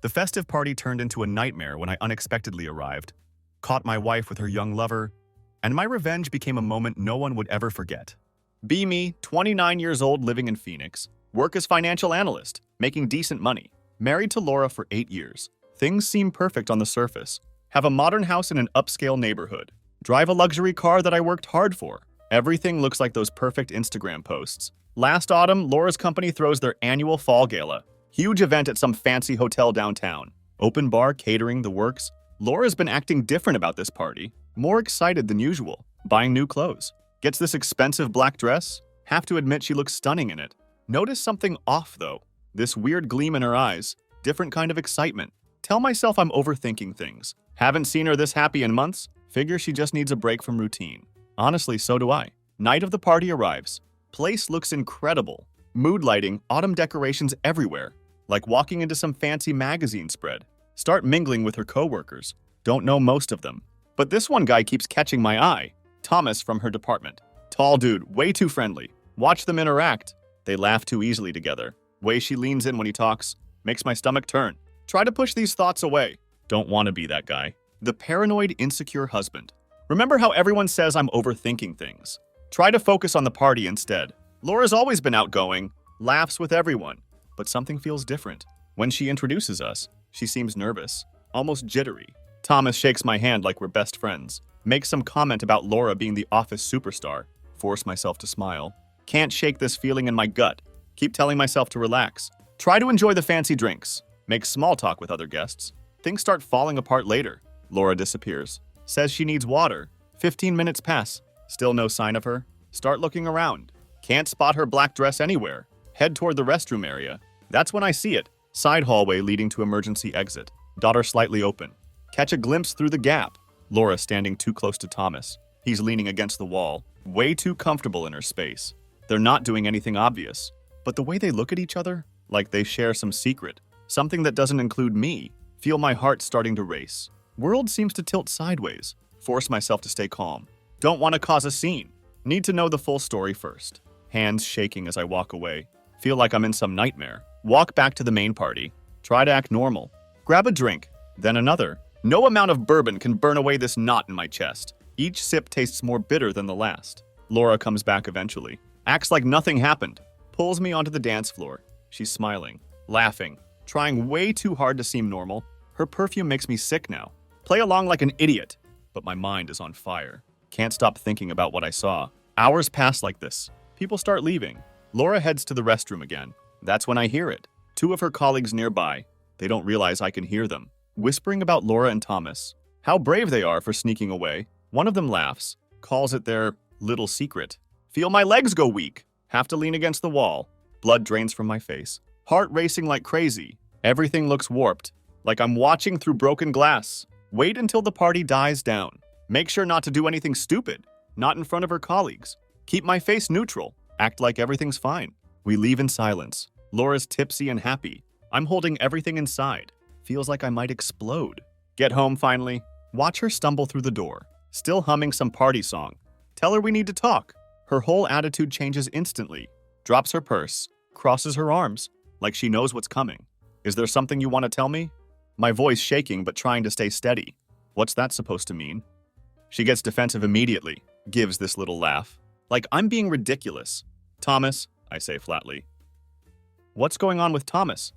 The festive party turned into a nightmare when I unexpectedly arrived, caught my wife with her young lover, and my revenge became a moment no one would ever forget. Be me, 29 years old, living in Phoenix, work as financial analyst, making decent money, married to Laura for 8 years. Things seem perfect on the surface. Have a modern house in an upscale neighborhood. Drive a luxury car that I worked hard for. Everything looks like those perfect Instagram posts. Last autumn, Laura's company throws their annual fall gala. Huge event at some fancy hotel downtown. Open bar, catering, the works. Laura's been acting different about this party. More excited than usual. Buying new clothes. Gets this expensive black dress. Have to admit she looks stunning in it. Notice something off though. This weird gleam in her eyes. Different kind of excitement. Tell myself I'm overthinking things. Haven't seen her this happy in months. Figure she just needs a break from routine. Honestly, so do I. Night of the party arrives. Place looks incredible. Mood lighting, autumn decorations everywhere. Like walking into some fancy magazine spread. Start mingling with her coworkers. Don't know most of them. But this one guy keeps catching my eye. Thomas from her department. Tall dude, way too friendly. Watch them interact. They laugh too easily together. Way she leans in when he talks. Makes my stomach turn. Try to push these thoughts away. Don't want to be that guy. The paranoid, insecure husband. Remember how everyone says I'm overthinking things? Try to focus on the party instead. Laura's always been outgoing, laughs with everyone, but something feels different. When she introduces us, she seems nervous, almost jittery. Thomas shakes my hand like we're best friends. Makes some comment about Laura being the office superstar. Force myself to smile. Can't shake this feeling in my gut. Keep telling myself to relax. Try to enjoy the fancy drinks. Make small talk with other guests. Things start falling apart later. Laura disappears. Says she needs water. 15 minutes pass. Still no sign of her. Start looking around. Can't spot her black dress anywhere. Head toward the restroom area. That's when I see it. Side hallway leading to emergency exit. Daughter slightly open. Catch a glimpse through the gap. Laura standing too close to Thomas. He's leaning against the wall. Way too comfortable in her space. They're not doing anything obvious. But the way they look at each other, like they share some secret. Something that doesn't include me. Feel my heart starting to race. World seems to tilt sideways. Force myself to stay calm. Don't want to cause a scene. Need to know the full story first. Hands shaking as I walk away. Feel like I'm in some nightmare. Walk back to the main party. Try to act normal. Grab a drink, then another. No amount of bourbon can burn away this knot in my chest. Each sip tastes more bitter than the last. Laura comes back eventually. Acts like nothing happened. Pulls me onto the dance floor. She's smiling, laughing, trying way too hard to seem normal. Her perfume makes me sick now. Play along like an idiot. But my mind is on fire. Can't stop thinking about what I saw. Hours pass like this. People start leaving. Laura heads to the restroom again. That's when I hear it. Two of her colleagues nearby. They don't realize I can hear them. Whispering about Laura and Thomas. How brave they are for sneaking away. One of them laughs. Calls it their little secret. Feel my legs go weak. Have to lean against the wall. Blood drains from my face. Heart racing like crazy. Everything looks warped. Like I'm watching through broken glass. Wait until the party dies down. Make sure not to do anything stupid. Not in front of her colleagues. Keep my face neutral. Act like everything's fine. We leave in silence. Laura's tipsy and happy. I'm holding everything inside. Feels like I might explode. Get home finally. Watch her stumble through the door. Still humming some party song. Tell her we need to talk. Her whole attitude changes instantly. Drops her purse. Crosses her arms. Like she knows what's coming. Is there something you want to tell me? My voice shaking but trying to stay steady. What's that supposed to mean? She gets defensive immediately. Gives this little laugh. Like I'm being ridiculous. Thomas, I say flatly. What's going on with Thomas?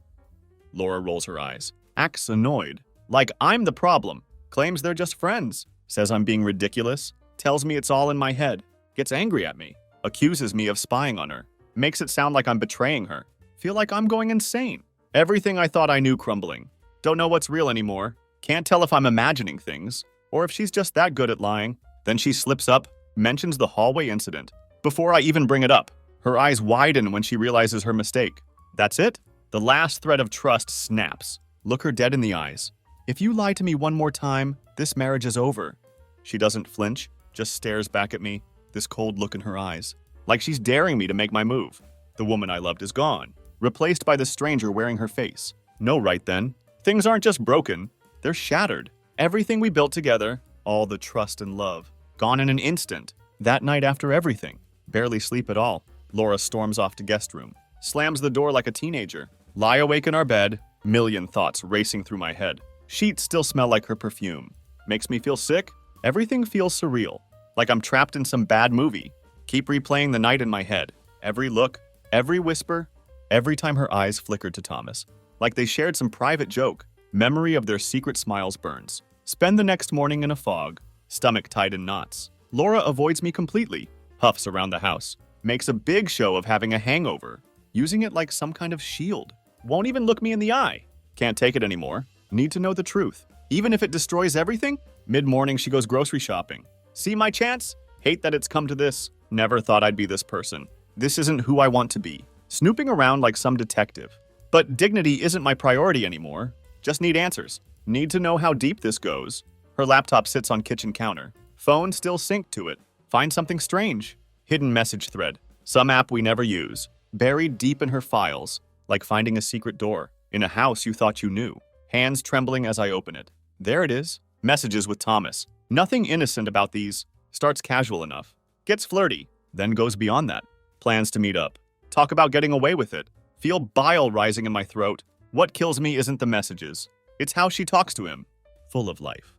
Laura rolls her eyes. Acts annoyed. Like I'm the problem. Claims they're just friends. Says I'm being ridiculous. Tells me it's all in my head. Gets angry at me. Accuses me of spying on her. Makes it sound like I'm betraying her. Feel like I'm going insane. Everything I thought I knew crumbling. Don't know what's real anymore. Can't tell if I'm imagining things. Or if she's just that good at lying. Then she slips up. Mentions the hallway incident. Before I even bring it up, her eyes widen when she realizes her mistake. That's it? The last thread of trust snaps. Look her dead in the eyes. If you lie to me one more time, this marriage is over. She doesn't flinch, just stares back at me, this cold look in her eyes. Like she's daring me to make my move. The woman I loved is gone, replaced by the stranger wearing her face. No, right then. Things aren't just broken, they're shattered. Everything we built together, all the trust and love, gone in an instant. That night after everything. Barely sleep at all. Laura storms off to guest room. Slams the door like a teenager. Lie awake in our bed, Million thoughts racing through my head. Sheets still smell like her perfume. Makes me feel sick. Everything feels surreal, like I'm trapped in some bad movie. Keep replaying the night in my head. Every look, every whisper, every time her eyes flickered to Thomas. Like they shared some private joke. Memory of their secret smiles burns. Spend the next morning in a fog, stomach tied in knots. Laura avoids me completely, huffs around the house, makes a big show of having a hangover, using it like some kind of shield. Won't even look me in the eye. Can't take it anymore. Need to know the truth. Even if it destroys everything? Mid-morning, she goes grocery shopping. See my chance? Hate that it's come to this. Never thought I'd be this person. This isn't who I want to be. Snooping around like some detective. But dignity isn't my priority anymore. Just need answers. Need to know how deep this goes. Her laptop sits on kitchen counter. Phone still synced to it. Find something strange. Hidden message thread. Some app we never use. Buried deep in her files. Like finding a secret door. In a house you thought you knew. Hands trembling as I open it. There it is. Messages with Thomas. Nothing innocent about these. Starts casual enough. Gets flirty. Then goes beyond that. Plans to meet up. Talk about getting away with it. Feel bile rising in my throat. What kills me isn't the messages. It's how she talks to him. Full of life.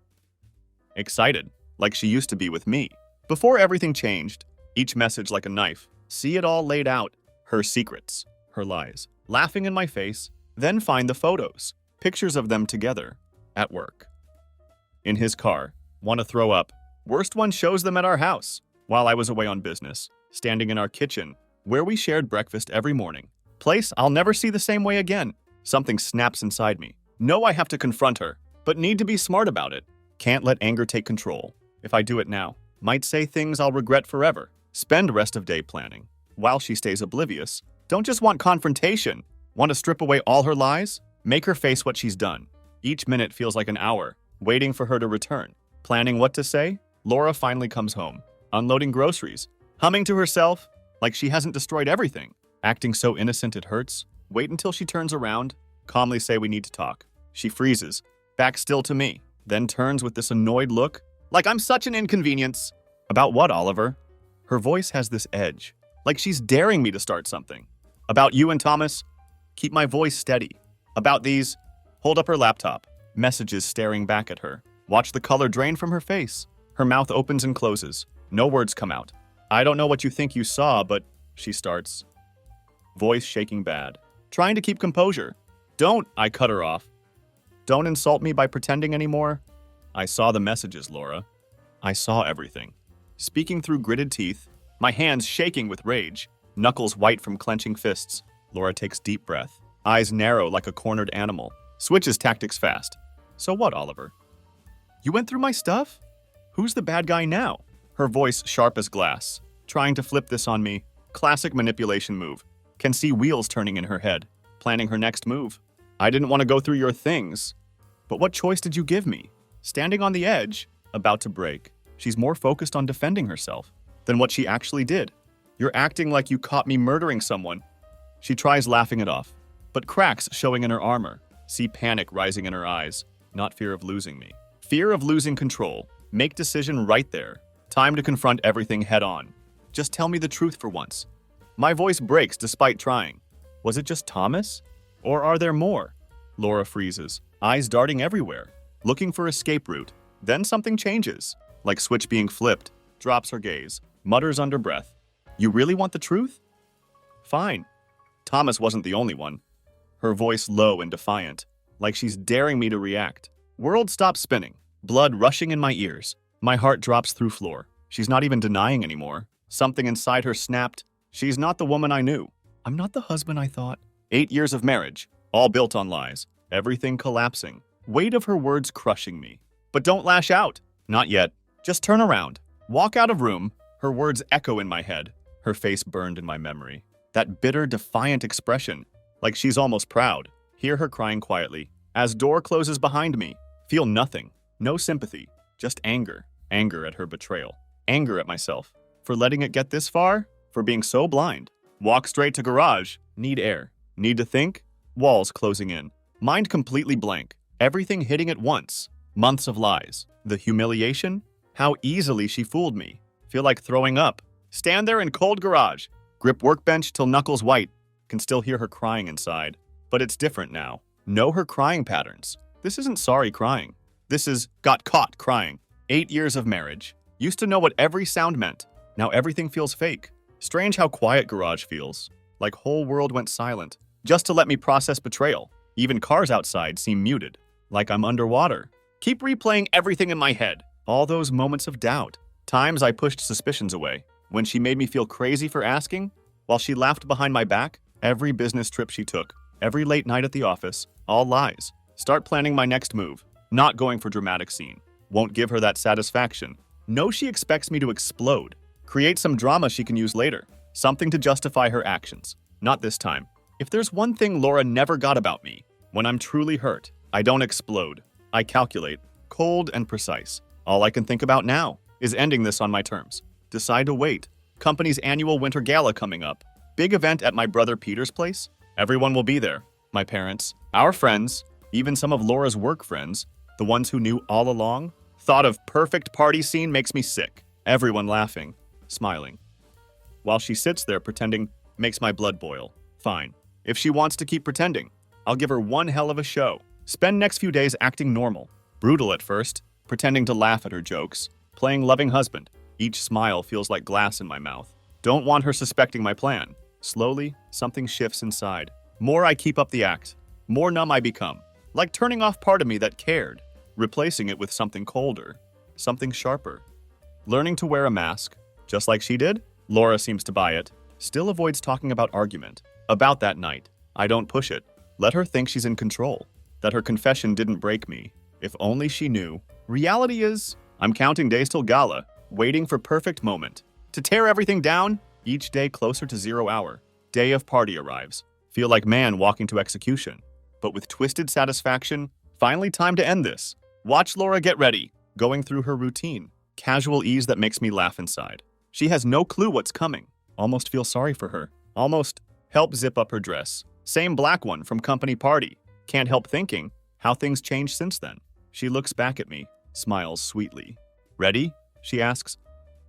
Excited. Like she used to be with me. Before everything changed. Each message like a knife. See it all laid out. Her secrets. Her lies. Laughing in my face. Then find the photos. Pictures of them together. At work. In his car. Want to throw up. Worst one shows them at our house. While I was away on business. Standing in our kitchen. Where we shared breakfast every morning. Place I'll never see the same way again. Something snaps inside me. Know I have to confront her. But need to be smart about it. Can't let anger take control. If I do it now. Might say things I'll regret forever. Spend rest of day planning. While she stays oblivious. Don't just want confrontation. Want to strip away all her lies? Make her face what she's done. Each minute feels like an hour. Waiting for her to return. Planning what to say? Laura finally comes home. Unloading groceries. Humming to herself. Like she hasn't destroyed everything. Acting so innocent it hurts. Wait until she turns around. Calmly say we need to talk. She freezes. Back still to me. Then turns with this annoyed look. Like I'm such an inconvenience. About what, Oliver? Her voice has this edge. Like she's daring me to start something. About you and Thomas? Keep my voice steady. About these? Hold up her laptop. Messages staring back at her. Watch the color drain from her face. Her mouth opens and closes. No words come out. I don't know what you think you saw, but... She starts. Voice shaking bad. Trying to keep composure. Don't, I cut her off. Don't insult me by pretending anymore. I saw the messages, Laura. I saw everything. Speaking through gritted teeth, my hands shaking with rage, knuckles white from clenching fists. Laura takes deep breath, eyes narrow like a cornered animal, switches tactics fast. So what, Oliver? You went through my stuff? Who's the bad guy now? Her voice sharp as glass, trying to flip this on me. Classic manipulation move. Can see wheels turning in her head, planning her next move. I didn't want to go through your things. But what choice did you give me? Standing on the edge, about to break. She's more focused on defending herself than what she actually did. You're acting like you caught me murdering someone. She tries laughing it off, but cracks showing in her armor. See panic rising in her eyes, not fear of losing me. Fear of losing control. Make decision right there. Time to confront everything head on. Just tell me the truth for once. My voice breaks despite trying. Was it just Thomas? Or are there more? Laura freezes, eyes darting everywhere, looking for escape route. Then something changes, like switch being flipped, drops her gaze, mutters under breath. You really want the truth? Fine. Thomas wasn't the only one. Her voice low and defiant, like she's daring me to react. World stops spinning, blood rushing in my ears. My heart drops through floor. She's not even denying anymore. Something inside her snapped. She's not the woman I knew. I'm not the husband I thought. 8 years of marriage, all built on lies. Everything collapsing. Weight of her words crushing me. But don't lash out. Not yet. Just turn around. Walk out of room. Her words echo in my head. Her face burned in my memory. That bitter, defiant expression, like she's almost proud. Hear her crying quietly. As door closes behind me, feel nothing. No sympathy. Just anger. Anger at her betrayal. Anger at myself. For letting it get this far? For being so blind. Walk straight to garage. Need air. Need to think? Walls closing in. Mind completely blank. Everything hitting at once. Months of lies. The humiliation? How easily she fooled me. Feel like throwing up. Stand there in cold garage. Grip workbench till knuckles white. Can still hear her crying inside. But it's different now. Know her crying patterns. This isn't sorry crying. This is got caught crying. 8 years of marriage. Used to know what every sound meant. Now everything feels fake. Strange how quiet garage feels. Like whole world went silent. Just to let me process betrayal. Even cars outside seem muted. Like I'm underwater. Keep replaying everything in my head. All those moments of doubt. Times I pushed suspicions away. When she made me feel crazy for asking. While she laughed behind my back. Every business trip she took. Every late night at the office. All lies. Start planning my next move. Not going for dramatic scene. Won't give her that satisfaction. Know she expects me to explode. Create some drama she can use later. Something to justify her actions. Not this time. If there's one thing Laura never got about me, when I'm truly hurt, I don't explode. I calculate. Cold and precise. All I can think about now is ending this on my terms. Decide to wait. Company's annual winter gala coming up. Big event at my brother Peter's place. Everyone will be there. My parents, our friends, even some of Laura's work friends, the ones who knew all along. Thought of perfect party scene makes me sick. Everyone laughing, smiling. While she sits there pretending makes my blood boil. Fine. If she wants to keep pretending, I'll give her one hell of a show. Spend next few days acting normal. Brutal at first, pretending to laugh at her jokes. Playing loving husband. Each smile feels like glass in my mouth. Don't want her suspecting my plan. Slowly, something shifts inside. More I keep up the act, more numb I become. Like turning off part of me that cared. Replacing it with something colder. Something sharper. Learning to wear a mask, just like she did. Laura seems to buy it. Still avoids talking about argument. About that night. I don't push it. Let her think she's in control. That her confession didn't break me. If only she knew. Reality is, I'm counting days till gala, waiting for perfect moment. To tear everything down, each day closer to 0 hour. Day of party arrives. Feel like man walking to execution. But with twisted satisfaction, finally time to end this. Watch Laura get ready, going through her routine. Casual ease that makes me laugh inside. She has no clue what's coming. Almost feel sorry for her. Almost help zip up her dress. Same black one from company party. Can't help thinking how things changed since then. She looks back at me, smiles sweetly. Ready? She asks.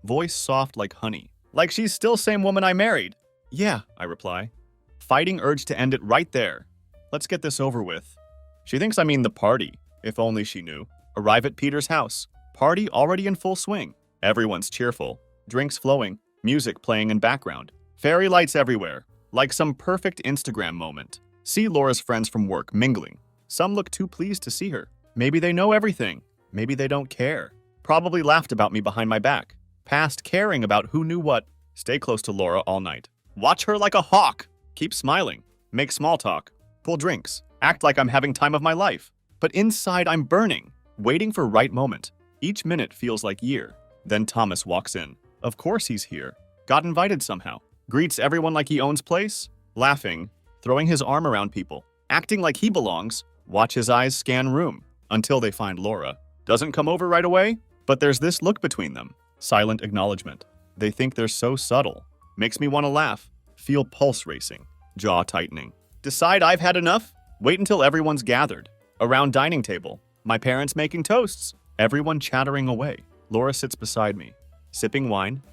Voice soft like honey. Like she's still same woman I married. Yeah, I reply. Fighting urge to end it right there. Let's get this over with. She thinks I mean the party. If only she knew. Arrive at Peter's house. Party already in full swing. Everyone's cheerful. Drinks flowing. Music playing in background. Fairy lights everywhere. Like some perfect Instagram moment. See Laura's friends from work mingling. Some look too pleased to see her. Maybe they know everything. Maybe they don't care. Probably laughed about me behind my back. Past caring about who knew what. Stay close to Laura all night. Watch her like a hawk. Keep smiling. Make small talk. Pull drinks. Act like I'm having time of my life. But inside I'm burning. Waiting for right moment. Each minute feels like year. Then Thomas walks in. Of course he's here. Got invited somehow. Greets everyone like he owns place. Laughing. Throwing his arm around people. Acting like he belongs. Watch his eyes scan room. Until they find Laura. Doesn't come over right away. But there's this look between them. Silent acknowledgement. They think they're so subtle. Makes me want to laugh. Feel pulse racing. Jaw tightening. Decide I've had enough. Wait until everyone's gathered. Around dining table. My parents making toasts. Everyone chattering away. Laura sits beside me. Sipping wine.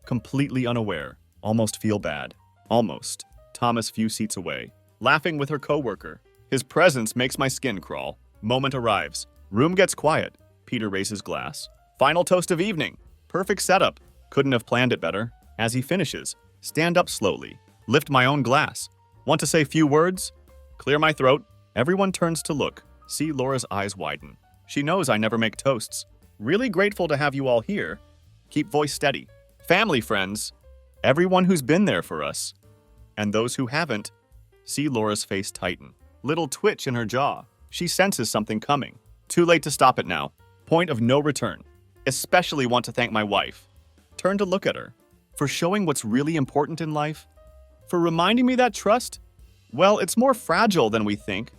Completely unaware. Almost feel bad. Almost. Thomas few seats away. Laughing with her coworker. His presence makes my skin crawl. Moment arrives. Room gets quiet. Peter raises glass. Final toast of evening. Perfect setup. Couldn't have planned it better. As he finishes, stand up slowly. Lift my own glass. Want to say few words? Clear my throat. Everyone turns to look. See Laura's eyes widen. She knows I never make toasts. Really grateful to have you all here. Keep voice steady. Family, friends. Everyone who's been there for us. And those who haven't. See Laura's face tighten. Little twitch in her jaw. She senses something coming. Too late to stop it now. Point of no return. Especially want to thank my wife. Turn to look at her. For showing what's really important in life. For reminding me that trust, well, it's more fragile than we think.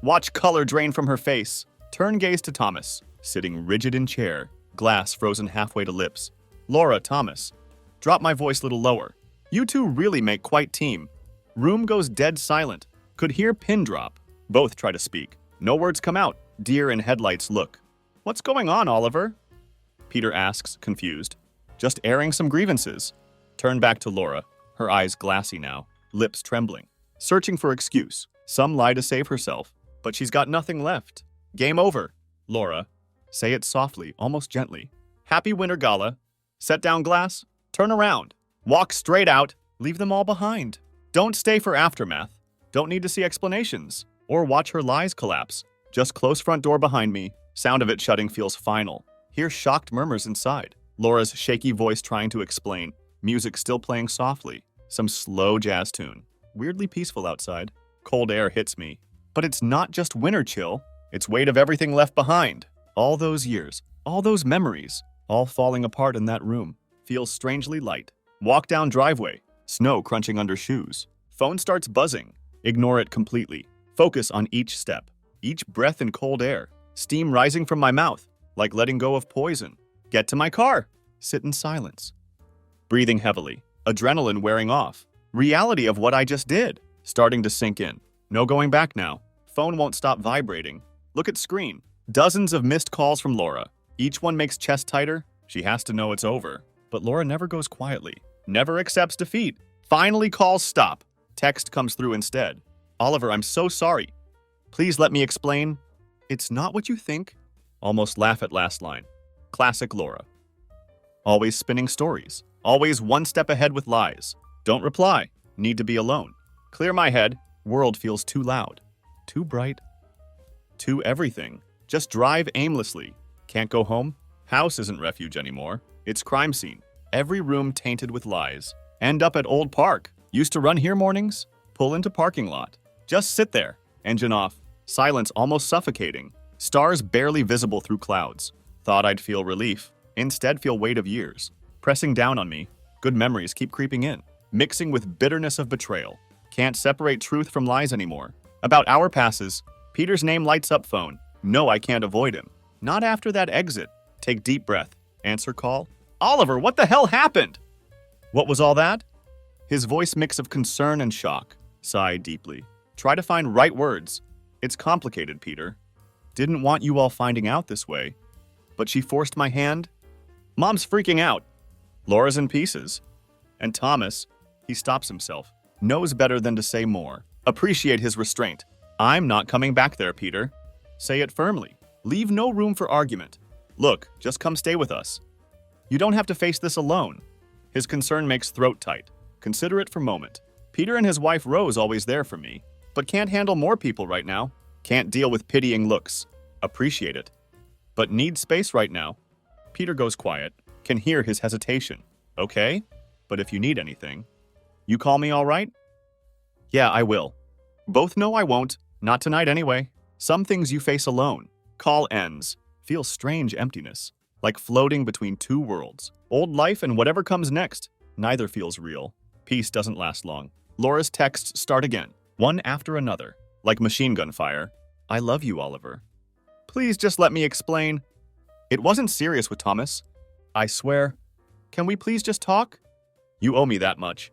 Watch color drain from her face. Turn gaze to Thomas, sitting rigid in chair, glass frozen halfway to lips. Laura, Thomas. Drop my voice little lower. You two really make quite team. Room goes dead silent. Could hear pin drop. Both try to speak. No words come out. Deer in headlights look. What's going on, Oliver? Peter asks, confused. Just airing some grievances. Turn back to Laura, her eyes glassy now, lips trembling. Searching for excuse. Some lie to save herself. But she's got nothing left. Game over. Laura. Say it softly, almost gently. Happy Winter Gala. Set down glass. Turn around. Walk straight out. Leave them all behind. Don't stay for aftermath. Don't need to see explanations. Or watch her lies collapse. Just close front door behind me. Sound of it shutting feels final. Hear shocked murmurs inside. Laura's shaky voice trying to explain. Music still playing softly. Some slow jazz tune. Weirdly peaceful outside. Cold air hits me. But it's not just winter chill. It's weight of everything left behind. All those years. All those memories. All falling apart in that room. Feels strangely light. Walk down driveway. Snow crunching under shoes. Phone starts buzzing. Ignore it completely. Focus on each step. Each breath in cold air. Steam rising from my mouth. Like letting go of poison. Get to my car. Sit in silence. Breathing heavily. Adrenaline wearing off. Reality of what I just did. Starting to sink in. No going back now. Phone won't stop vibrating. Look at screen. Dozens of missed calls from Laura. Each one makes chest tighter. She has to know it's over. But Laura never goes quietly. Never accepts defeat. Finally calls stop. Text comes through instead. Oliver, I'm so sorry. Please let me explain. It's not what you think. Almost laugh at last line. Classic Laura. Always spinning stories. Always one step ahead with lies. Don't reply. Need to be alone. Clear my head. World feels too loud. Too bright. Too everything. Just drive aimlessly. Can't go home. House isn't refuge anymore. It's crime scene. Every room tainted with lies. End up at Old Park. Used to run here mornings. Pull into parking lot. Just sit there. Engine off. Silence almost suffocating. Stars barely visible through clouds. Thought I'd feel relief. Instead feel weight of years. Pressing down on me. Good memories keep creeping in. Mixing with bitterness of betrayal. Can't separate truth from lies anymore. About hour passes. Peter's name lights up phone. No, I can't avoid him. Not after that exit. Take deep breath. Answer call. Oliver, what the hell happened? What was all that? His voice mix of concern and shock. Sigh deeply. Try to find right words. It's complicated, Peter. Didn't want you all finding out this way. But she forced my hand. Mom's freaking out. Laura's in pieces. And Thomas, he stops himself. Knows better than to say more. Appreciate his restraint. I'm not coming back there, Peter. Say it firmly. Leave no room for argument. Look, just come stay with us. You don't have to face this alone. His concern makes throat tight. Consider it for moment. Peter and his wife Rose always there for me, but can't handle more people right now. Can't deal with pitying looks. Appreciate it. But need space right now. Peter goes quiet. Can hear his hesitation. Okay, but if you need anything. You call me all right? Yeah, I will. Both know I won't. Not tonight anyway. Some things you face alone. Call ends. Feels strange emptiness. Like floating between two worlds. Old life and whatever comes next. Neither feels real. Peace doesn't last long. Laura's texts start again. One after another. Like machine gun fire. I love you, Oliver. Please just let me explain. It wasn't serious with Thomas. I swear. Can we please just talk? You owe me that much.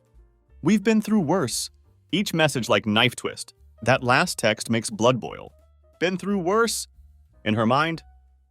We've been through worse. Each message like knife twist. That last text makes blood boil. Been through worse? In her mind,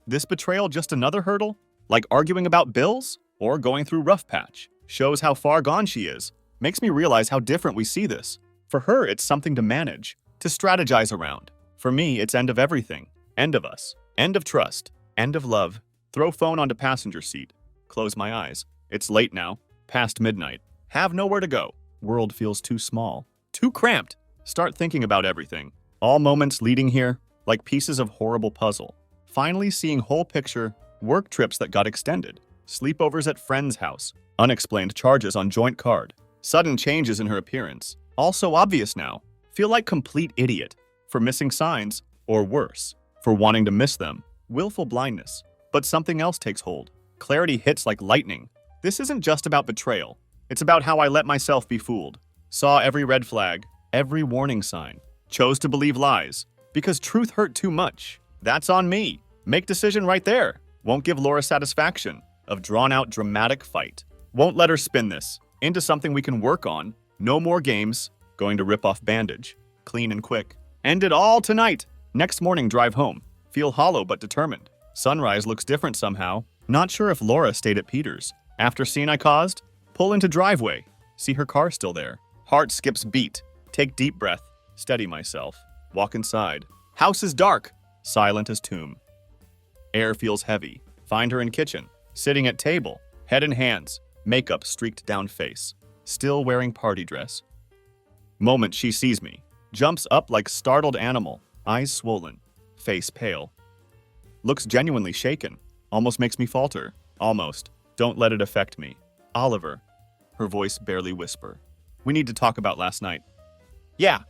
this betrayal just another hurdle? Like arguing about bills? Or going through rough patch? Shows how far gone she is. Makes me realize how different we see this. For her, it's something to manage, to strategize around. For me, it's end of everything. End of us. End of trust. End of love. Throw phone onto passenger seat. Close my eyes. It's late now. Past midnight. Have nowhere to go. World feels too small. Too cramped. Start thinking about everything. All moments leading here, like pieces of horrible puzzle. Finally seeing whole picture, work trips that got extended. Sleepovers at friend's house. Unexplained charges on joint card. Sudden changes in her appearance. All so obvious now. Feel like complete idiot. For missing signs, or worse, for wanting to miss them. Willful blindness. But something else takes hold. Clarity hits like lightning. This isn't just about betrayal. It's about how I let myself be fooled. Saw every red flag, every warning sign. Chose to believe lies. Because truth hurt too much. That's on me. Make decision right there. Won't give Laura satisfaction of drawn-out dramatic fight. Won't let her spin this into something we can work on. No more games. Going to rip off bandage. Clean and quick. End it all tonight. Next morning, drive home. Feel hollow but determined. Sunrise looks different somehow. Not sure if Laura stayed at Peter's. After scene I caused, pull into driveway. See her car still there. Heart skips beat. Take deep breath. Steady myself. Walk inside. House is dark, silent as tomb. Air feels heavy. Find her in kitchen, sitting at table, head in hands, makeup streaked down face, still wearing party dress. Moment she sees me, jumps up like startled animal, eyes swollen, face pale. Looks genuinely shaken, almost makes me falter. Almost. Don't let it affect me. Oliver. Her voice barely whisper. We need to talk about last night. Yeah.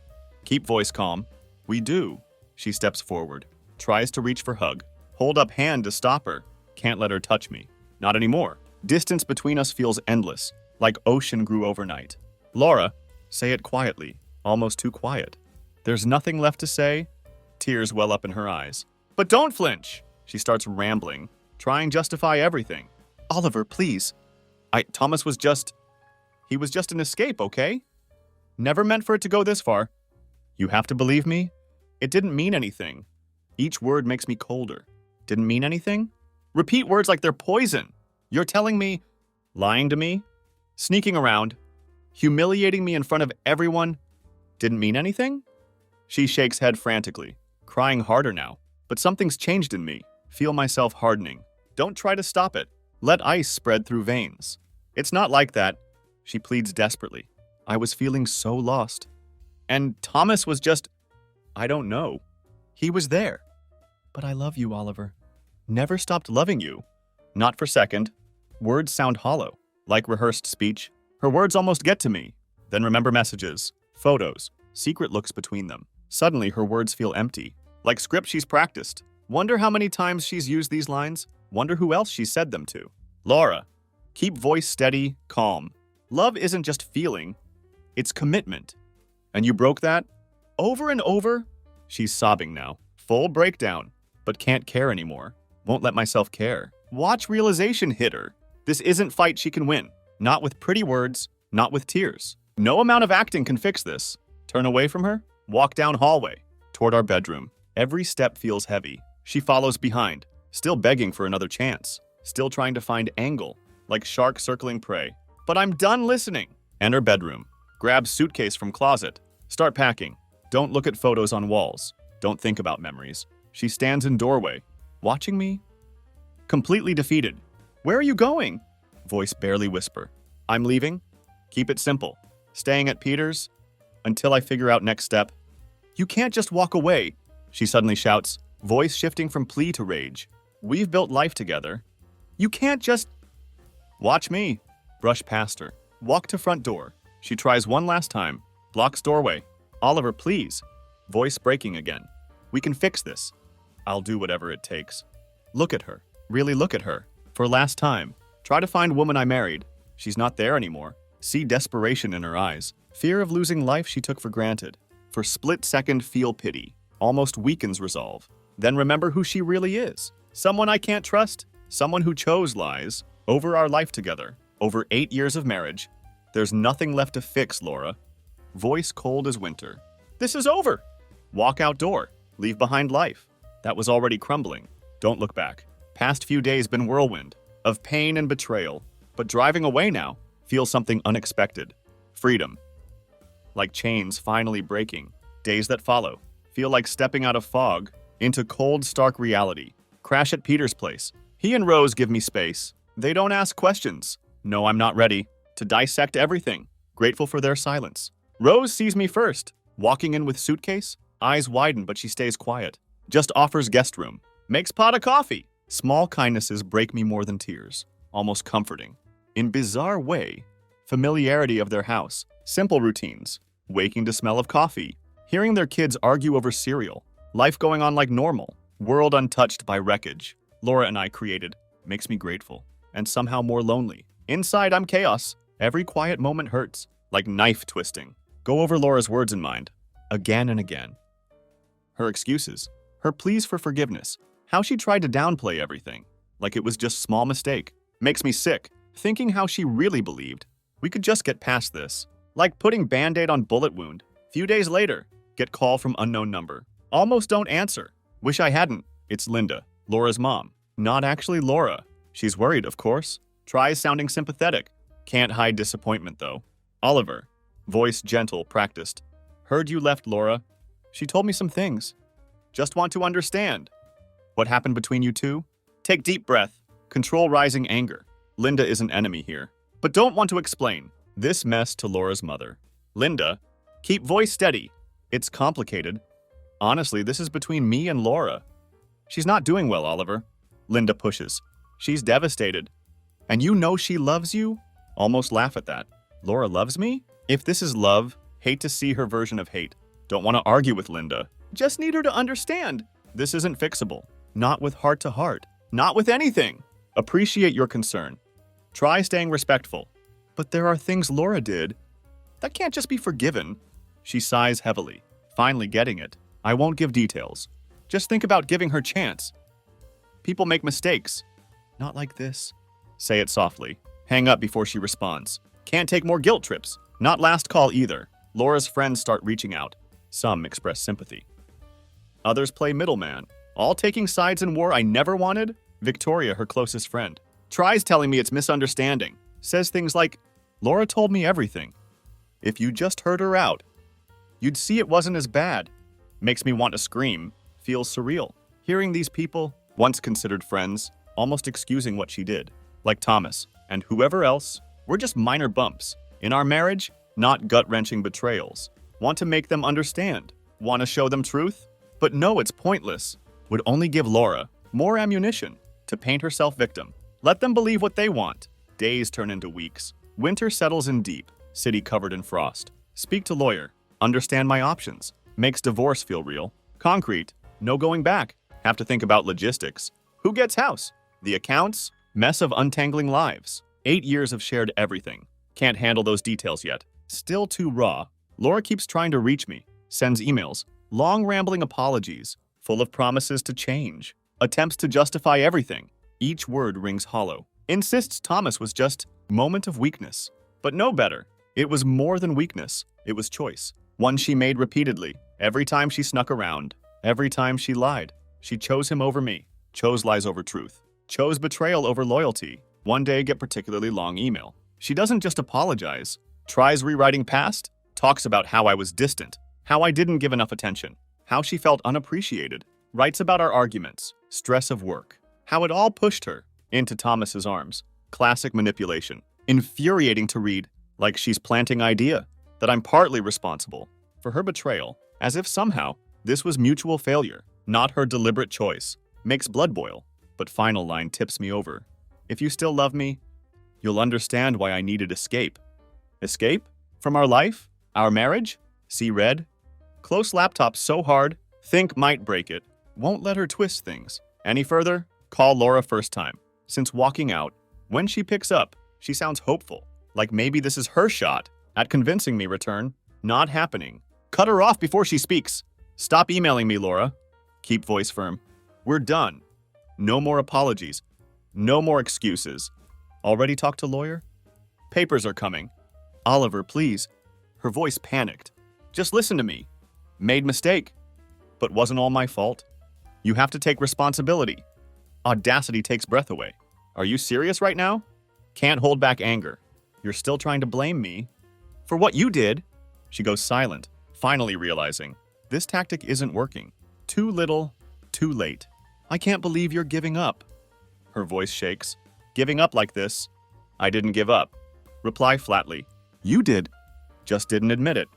Keep voice calm. We do. She steps forward, tries to reach for hug. Hold up hand to stop her. Can't let her touch me. Not anymore. Distance between us feels endless, like ocean grew overnight. Laura, say it quietly, almost too quiet. There's nothing left to say. Tears well up in her eyes. But don't flinch. She starts rambling, trying to justify everything. Oliver, please. Thomas was just... He was just an escape, okay? Never meant for it to go this far. You have to believe me? It didn't mean anything. Each word makes me colder. Didn't mean anything? Repeat words like they're poison. You're telling me, lying to me, sneaking around, humiliating me in front of everyone, didn't mean anything? She shakes head frantically, crying harder now. But something's changed in me. Feel myself hardening. Don't try to stop it. Let ice spread through veins. It's not like that. She pleads desperately. I was feeling so lost. And Thomas was just... I don't know. He was there. But I love you, Oliver. Never stopped loving you. Not for a second. Words sound hollow, like rehearsed speech. Her words almost get to me. Then remember messages, photos, secret looks between them. Suddenly her words feel empty, like script she's practiced. Wonder how many times she's used these lines. Wonder who else she said them to. Laura, keep voice steady, calm. Love isn't just feeling, it's commitment. And you broke that? Over and over? She's sobbing now. Full breakdown, but can't care anymore. Won't let myself care. Watch realization hit her. This isn't fight she can win. Not with pretty words, not with tears. No amount of acting can fix this. Turn away from her, walk down hallway, toward our bedroom. Every step feels heavy. She follows behind, still begging for another chance. Still trying to find angle, like shark circling prey. But I'm done listening. Enter bedroom. Grab suitcase from closet. Start packing. Don't look at photos on walls. Don't think about memories. She stands in doorway, watching me. Completely defeated. Where are you going? Voice barely whisper. I'm leaving. Keep it simple. Staying at Peter's until I figure out next step. You can't just walk away, she suddenly shouts, voice shifting from plea to rage. We've built life together. You can't just... Watch me. Brush past her. Walk to front door. She tries one last time. Blocks doorway. Oliver, please. Voice breaking again. We can fix this. I'll do whatever it takes. Look at her. Really look at her. For last time. Try to find woman I married. She's not there anymore. See desperation in her eyes. Fear of losing life she took for granted. For split second feel pity. Almost weakens resolve. Then remember who she really is. Someone I can't trust. Someone who chose lies. Over our life together. Over 8 years of marriage. There's nothing left to fix, Laura. Voice cold as winter. This is over. Walk outdoor. Leave behind life. That was already crumbling. Don't look back. Past few days been whirlwind. Of pain and betrayal. But driving away now. Feel something unexpected. Freedom. Like chains finally breaking. Days that follow. Feel like stepping out of fog. Into cold, stark reality. Crash at Peter's place. He and Rose give me space. They don't ask questions. No, I'm not ready. To dissect everything. Grateful for their silence. Rose sees me first. Walking in with suitcase. Eyes widen, but she stays quiet. Just offers guest room. Makes pot of coffee. Small kindnesses break me more than tears. Almost comforting. In bizarre way. Familiarity of their house. Simple routines. Waking to smell of coffee. Hearing their kids argue over cereal. Life going on like normal. World untouched by wreckage. Laura and I created. Makes me grateful. And somehow more lonely. Inside, I'm chaos. Every quiet moment hurts. Like knife twisting. Go over Laura's words in mind. Again and again. Her excuses. Her pleas for forgiveness. How she tried to downplay everything. Like it was just small mistake. Makes me sick. Thinking how she really believed. We could just get past this. Like putting Band-Aid on bullet wound. Few days later. Get call from unknown number. Almost don't answer. Wish I hadn't. It's Linda, Laura's mom. Not actually Laura. She's worried, of course. Tries sounding sympathetic. Can't hide disappointment, though. Oliver. Voice gentle, practiced. Heard you left, Laura. She told me some things. Just want to understand. What happened between you two? Take deep breath. Control rising anger. Linda is an enemy here, but don't want to explain this mess to Laura's mother. Linda, keep voice steady. It's complicated. Honestly, this is between me and Laura. She's not doing well, Oliver. Linda pushes. She's devastated. And you know she loves you? Almost laugh at that. Laura loves me? If this is love, hate to see her version of hate. Don't want to argue with Linda. Just need her to understand. This isn't fixable. Not with heart to heart. Not with anything. Appreciate your concern. Try staying respectful. But there are things Laura did that can't just be forgiven. She sighs heavily, finally getting it. I won't give details. Just think about giving her chance. People make mistakes. Not like this. Say it softly. Hang up before she responds. Can't take more guilt trips. Not last call either. Laura's friends start reaching out. Some express sympathy. Others play middleman. All taking sides in war I never wanted? Victoria, her closest friend, tries telling me it's misunderstanding. Says things like, Laura told me everything. If you just heard her out, you'd see it wasn't as bad. Makes me want to scream. Feels surreal. Hearing these people, once considered friends, almost excusing what she did. Like Thomas and whoever else, we're just minor bumps. In our marriage, not gut-wrenching betrayals. Want to make them understand. Want to show them truth? But no, it's pointless. Would only give Laura more ammunition to paint herself victim. Let them believe what they want. Days turn into weeks. Winter settles in deep. City covered in frost. Speak to lawyer. Understand my options. Makes divorce feel real. Concrete. No going back. Have to think about logistics. Who gets house? The accounts? Mess of untangling lives. 8 years of shared everything. Can't handle those details yet. Still too raw. Laura keeps trying to reach me. Sends emails. Long rambling apologies. Full of promises to change. Attempts to justify everything. Each word rings hollow. Insists Thomas was just moment of weakness. But no better. It was more than weakness. It was choice. One she made repeatedly. Every time she snuck around. Every time she lied. She chose him over me. Chose lies over truth. Chose betrayal over loyalty. One day get particularly long email. She doesn't just apologize. Tries rewriting past. Talks about how I was distant. How I didn't give enough attention. How she felt unappreciated. Writes about our arguments. Stress of work. How it all pushed her into Thomas's arms. Classic manipulation. Infuriating to read. Like she's planting idea that I'm partly responsible for her betrayal. As if somehow this was mutual failure. Not her deliberate choice. Makes blood boil. But final line tips me over. If you still love me, you'll understand why I needed escape. Escape? From our life? Our marriage? See red? Close laptop so hard, think might break it. Won't let her twist things. Any further? Call Laura first time. Since walking out, when she picks up, she sounds hopeful. Like maybe this is her shot at convincing me return. Not happening. Cut her off before she speaks. Stop emailing me, Laura. Keep voice firm. We're done. No more apologies. No more excuses. Already talked to lawyer? Papers are coming. Oliver, please. Her voice panicked. Just listen to me. Made mistake. But wasn't all my fault. You have to take responsibility. Audacity takes breath away. Are you serious right now? Can't hold back anger. You're still trying to blame me for what you did. She goes silent, finally realizing this tactic isn't working. Too little, too late. I can't believe you're giving up. Her voice shakes. Giving up like this? I didn't give up. Reply flatly. You did. Just didn't admit it.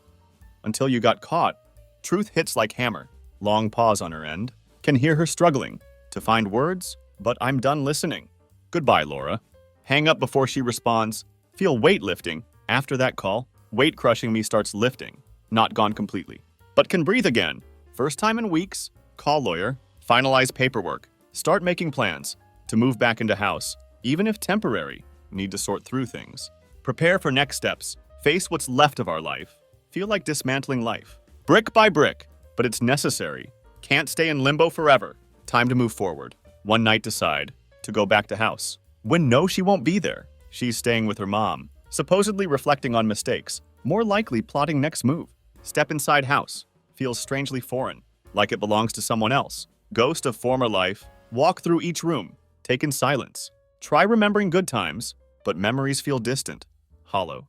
Until you got caught. Truth hits like hammer. Long pause on her end. Can hear her struggling to find words, but I'm done listening. Goodbye, Laura. Hang up before she responds. Feel weight lifting. After that call, weight crushing me starts lifting. Not gone completely, but can breathe again. First time in weeks. Call lawyer. Finalize paperwork. Start making plans to move back into house. Even if temporary, need to sort through things. Prepare for next steps. Face what's left of our life. Feel like dismantling life. Brick by brick, but it's necessary. Can't stay in limbo forever. Time to move forward. One night decide to go back to house. When no, she won't be there. She's staying with her mom, supposedly reflecting on mistakes. More likely plotting next move. Step inside house. Feels strangely foreign, like it belongs to someone else. Ghost of former life. Walk through each room. Take in silence. Try remembering good times, but memories feel distant. Hollow.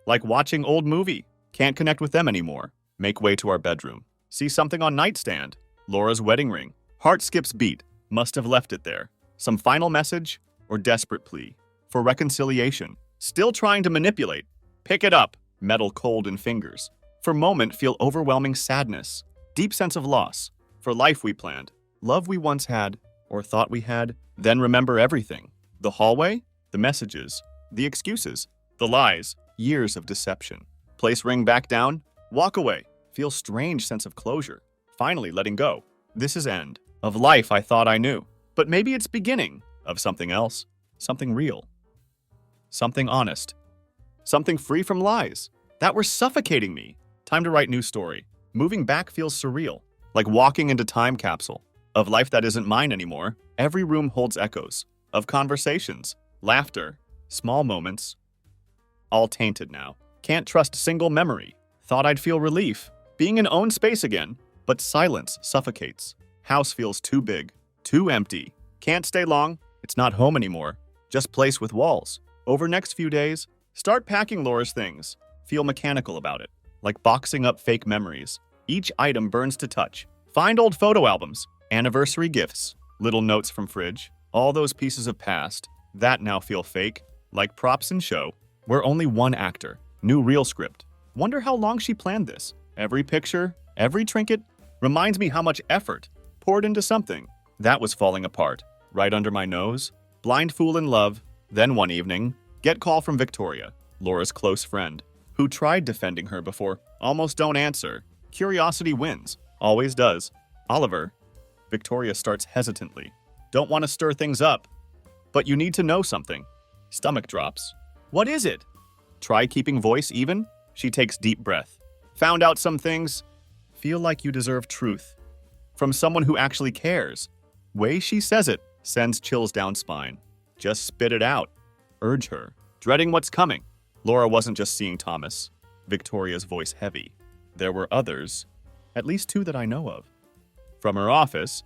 Like watching old movie. Can't connect with them anymore. Make way to our bedroom. See something on nightstand. Laura's wedding ring. Heart skips beat. Must have left it there. Some final message or desperate plea. For reconciliation. Still trying to manipulate. Pick it up. Metal cold in fingers. For moment feel overwhelming sadness. Deep sense of loss. For life we planned. Love we once had or thought we had. Then remember everything. The hallway. The messages. The excuses. The lies. Years of deception. Place ring back down. Walk away. Feel strange sense of closure. Finally letting go. This is end. Of life I thought I knew. But maybe it's beginning of something else. Something real. Something honest. Something free from lies. That were suffocating me. Time to write new story. Moving back feels surreal. Like walking into time capsule. Of life that isn't mine anymore. Every room holds echoes. Of conversations. Laughter. Small moments. All tainted now. Can't trust single memory. Thought I'd feel relief. Being in own space again. But silence suffocates. House feels too big. Too empty. Can't stay long. It's not home anymore. Just place with walls. Over next few days, start packing Laura's things. Feel mechanical about it. Like boxing up fake memories. Each item burns to touch. Find old photo albums. Anniversary gifts. Little notes from fridge. All those pieces of past. That now feel fake. Like props in show. We're only one actor. New reel script. Wonder how long she planned this. Every picture, every trinket, reminds me how much effort poured into something that was falling apart. Right under my nose. Blind fool in love. Then one evening, get call from Victoria, Laura's close friend, who tried defending her before. Almost don't answer. Curiosity wins. Always does. Oliver. Victoria starts hesitantly. Don't want to stir things up. But you need to know something. Stomach drops. What is it? Try keeping voice even. She takes deep breath. Found out some things. Feel like you deserve truth. From someone who actually cares. Way she says it sends chills down spine. Just spit it out. Urge her. Dreading what's coming. Laura wasn't just seeing Thomas. Victoria's voice heavy. There were others. At least 2 that I know of. From her office.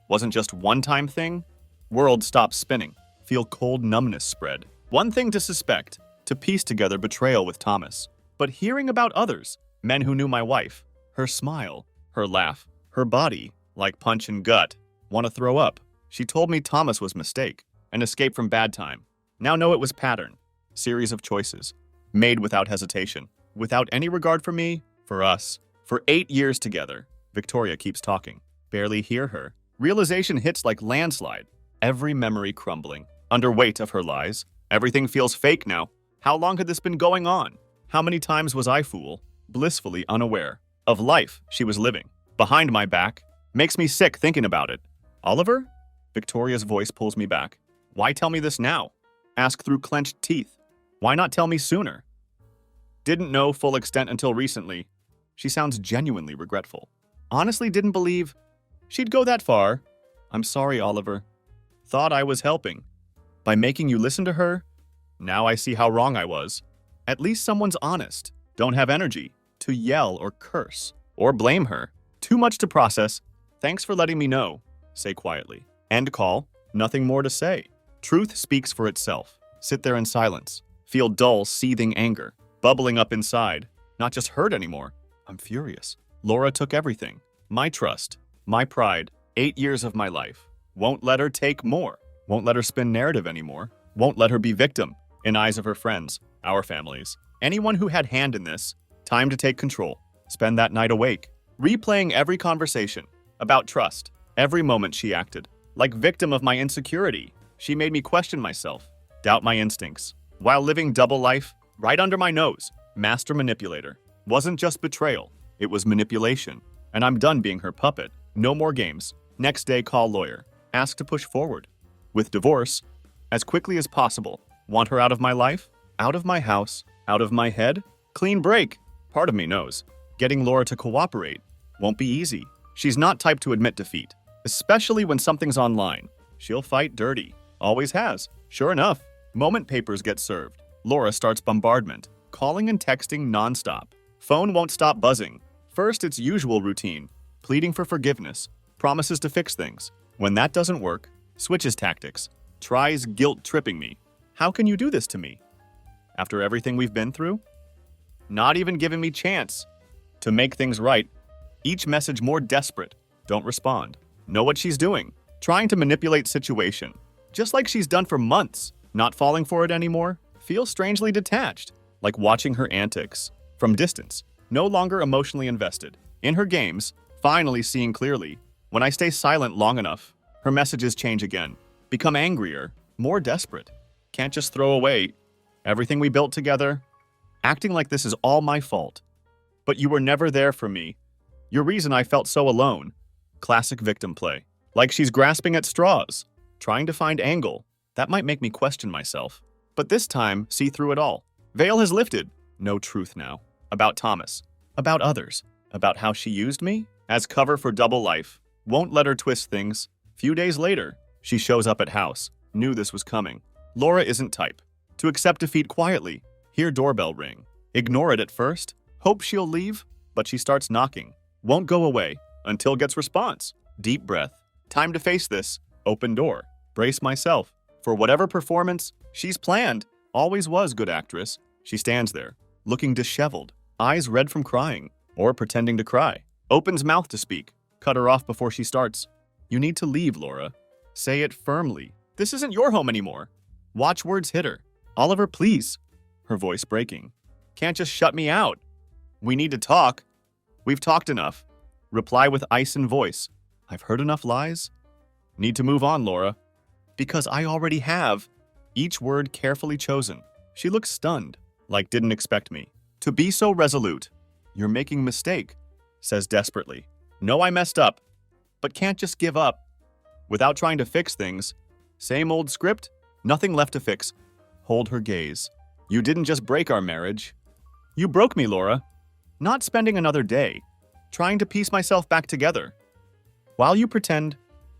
Wasn't just one-time thing. World stops spinning. Feel cold numbness spread. One thing to suspect. To piece together betrayal with Thomas. But hearing about others. Men who knew my wife. Her smile. Her laugh. Her body. Like punch and gut. Want to throw up. She told me Thomas was mistake. An escape from bad time. Now know it was pattern. Series of choices. Made without hesitation. Without any regard for me. For us. For 8 years together. Victoria keeps talking. Barely hear her. Realization hits like landslide. Every memory crumbling. Under weight of her lies. Everything feels fake now. How long had this been going on? How many times was I fool? Blissfully unaware. Of life she was living. Behind my back. Makes me sick thinking about it. Oliver? Victoria's voice pulls me back. Why tell me this now? Ask through clenched teeth. Why not tell me sooner? Didn't know full extent until recently. She sounds genuinely regretful. Honestly didn't believe she'd go that far. I'm sorry, Oliver. Thought I was helping. By making you listen to her, now I see how wrong I was. At least someone's honest. Don't have energy to yell or curse or blame her. Too much to process. Thanks for letting me know. Say quietly. End call. Nothing more to say. Truth speaks for itself. Sit there in silence. Feel dull, seething anger. Bubbling up inside. Not just hurt anymore. I'm furious. Laura took everything. My trust. My pride. 8 years of my life. Won't let her take more. Won't let her spin narrative anymore. Won't let her be victim. In eyes of her friends. Our families. Anyone who had hand in this. Time to take control. Spend that night awake. Replaying every conversation. About trust. Every moment she acted. Like victim of my insecurity. She made me question myself. Doubt my instincts. While living double life. Right under my nose. Master manipulator. Wasn't just betrayal. It was manipulation. And I'm done being her puppet. No more games. Next day call lawyer. Ask to push forward. With divorce. As quickly as possible. Want her out of my life? Out of my house? Out of my head? Clean break. Part of me knows. Getting Laura to cooperate won't be easy. She's not type to admit defeat. Especially when something's online. She'll fight dirty. Always has. Sure enough. Moment papers get served. Laura starts bombardment. Calling and texting nonstop. Phone won't stop buzzing. First, its usual routine. Pleading for forgiveness. Promises to fix things. When that doesn't work, switches tactics. Tries guilt-tripping me. How can you do this to me? After everything we've been through? Not even giving me chance to make things right. Each message more desperate. Don't respond. Know what she's doing. Trying to manipulate situation. Just like she's done for months. Not falling for it anymore. Feels strangely detached. Like watching her antics. From distance. No longer emotionally invested. In her games. Finally seeing clearly. When I stay silent long enough, her messages change again. Become angrier. More desperate. Can't just throw away everything we built together. Acting like this is all my fault. But you were never there for me. Your reason I felt so alone. Classic victim play. Like she's grasping at straws. Trying to find angle. That might make me question myself. But this time, see through it all. Veil has lifted. No truth now. About Thomas. About others. About how she used me as cover for double life. Won't let her twist things. Few days later, she shows up at house. Knew this was coming. Laura isn't type. To accept defeat quietly. Hear doorbell ring. Ignore it at first. Hope she'll leave. But she starts knocking. Won't go away. Until gets response. Deep breath. Time to face this. Open door. Brace myself. For whatever performance she's planned. Always was good actress. She stands there. Looking disheveled. Eyes red from crying. Or pretending to cry. Opens mouth to speak. Cut her off before she starts. You need to leave, Laura. Say it firmly. This isn't your home anymore. Watch words hit her. Oliver, please. Her voice breaking. Can't just shut me out. We need to talk. We've talked enough. Reply with ice in voice. I've heard enough lies. Need to move on, Laura. Because I already have. Each word carefully chosen. She looks stunned, like didn't expect me. To be so resolute. You're making a mistake, says desperately. Know I messed up, but can't just give up. Without trying to fix things. Same old script, nothing left to fix. Hold her gaze. You didn't just break our marriage. You broke me, Laura. Not spending another day, trying to piece myself back together. While you pretend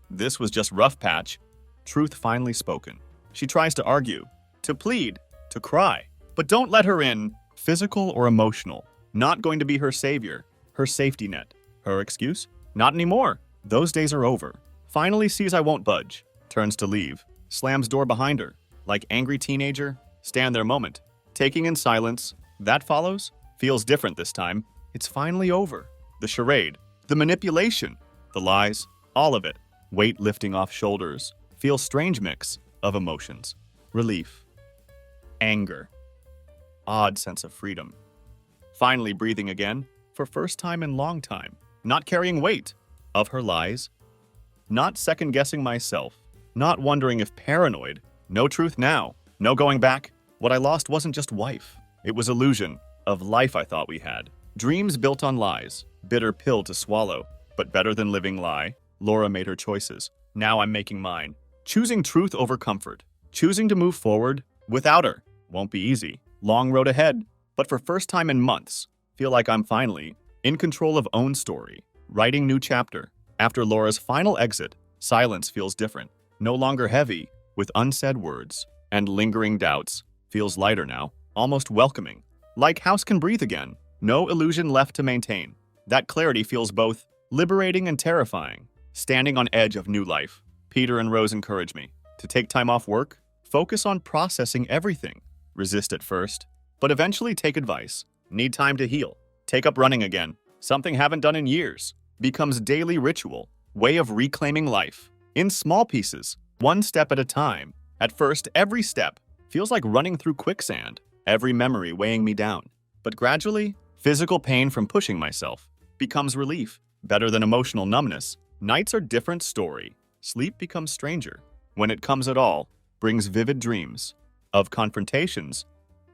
this was just rough patch, truth finally spoken. She tries to argue, to plead, to cry. But don't let her in, physical or emotional. Not going to be her savior, her safety net. Her excuse? Not anymore. Those days are over. Finally sees I won't budge. Turns to leave. Slams door behind her. Like angry teenager, stand their moment. Taking in silence. That follows? Feels different this time. It's finally over. The charade. The manipulation. The lies. All of it. Weight lifting off shoulders. Feels strange mix of emotions. Relief. Anger. Odd sense of freedom. Finally breathing again. For first time in long time. Not carrying weight of her lies. Not second-guessing myself. Not wondering if paranoid. No truth now. No going back. What I lost wasn't just wife. It was illusion of life I thought we had. Dreams built on lies. Bitter pill to swallow. But better than living lie. Laura made her choices. Now I'm making mine. Choosing truth over comfort. Choosing to move forward without her. Won't be easy. Long road ahead. But for first time in months, feel like I'm finally in control of own story. Writing new chapter. After Laura's final exit, silence feels different. No longer heavy, with unsaid words and lingering doubts. Feels lighter now, almost welcoming. Like house can breathe again. No illusion left to maintain. That clarity feels both liberating and terrifying. Standing on edge of new life. Peter and Rose encourage me to take time off work, focus on processing everything. Resist at first, but eventually take advice. Need time to heal. Take up running again. Something haven't done in years. Becomes daily ritual. Way of reclaiming life. In small pieces. One step at a time. At first, every step feels like running through quicksand. Every memory weighing me down. But gradually, physical pain from pushing myself becomes relief. Better than emotional numbness. Nights are different story. Sleep becomes stranger. When it comes at all, brings vivid dreams. Of confrontations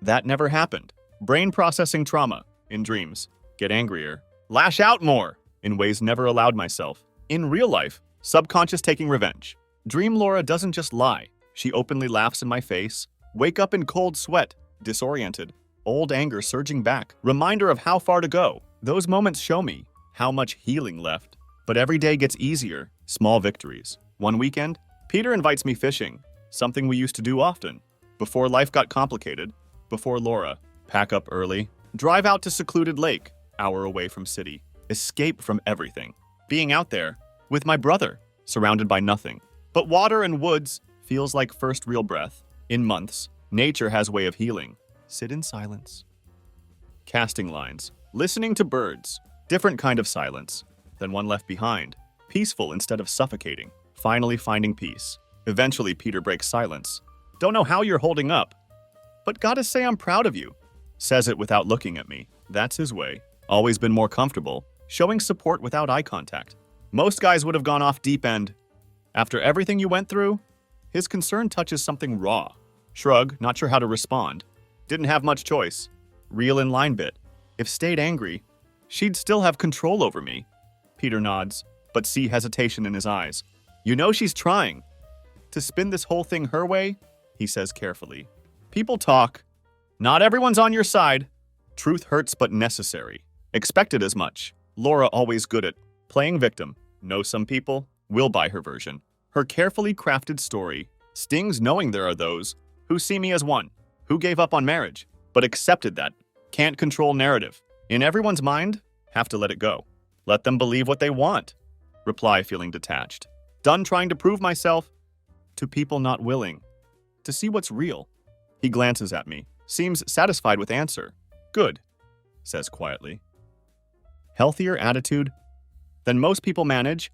that never happened. Brain processing trauma in dreams. Get angrier. Lash out more in ways never allowed myself. In real life, subconscious taking revenge. Dream Laura doesn't just lie. She openly laughs in my face. Wake up in cold sweat, disoriented. Old anger surging back. Reminder of how far to go. Those moments show me how much healing left. But every day gets easier. Small victories. One weekend, Peter invites me fishing. Something we used to do often. Before life got complicated. Before Laura. Pack up early. Drive out to secluded lake. Hour away from city. Escape from everything. Being out there with my brother. Surrounded by nothing. But water and woods feels like first real breath. In months, nature has way of healing. Sit in silence. Casting lines. Listening to birds. Different kind of silence than one left behind. peaceful instead of suffocating, finally finding peace. Eventually, Peter breaks silence. Don't know how you're holding up, but gotta say I'm proud of you. Says it without looking at me. That's his way. Always been more comfortable, showing support without eye contact. Most guys would have gone off deep end. After everything you went through, his concern touches something raw. Shrug, not sure how to respond. Didn't have much choice. Real in line bit. If stayed angry, she'd still have control over me. Peter nods, but see hesitation in his eyes. You know she's trying. To spin this whole thing her way, he says carefully. People talk. Not everyone's on your side. Truth hurts but necessary. Expected as much. Laura always good at playing victim. Know some people will buy her version. Her carefully crafted story stings knowing there are those who see me as one, who gave up on marriage, but accepted that. Can't control narrative. In everyone's mind, have to let it go. Let them believe what they want. Reply feeling detached. Done trying to prove myself to people not willing to see what's real. He glances at me, seems satisfied with answer. Good, says quietly. Healthier attitude than most people manage.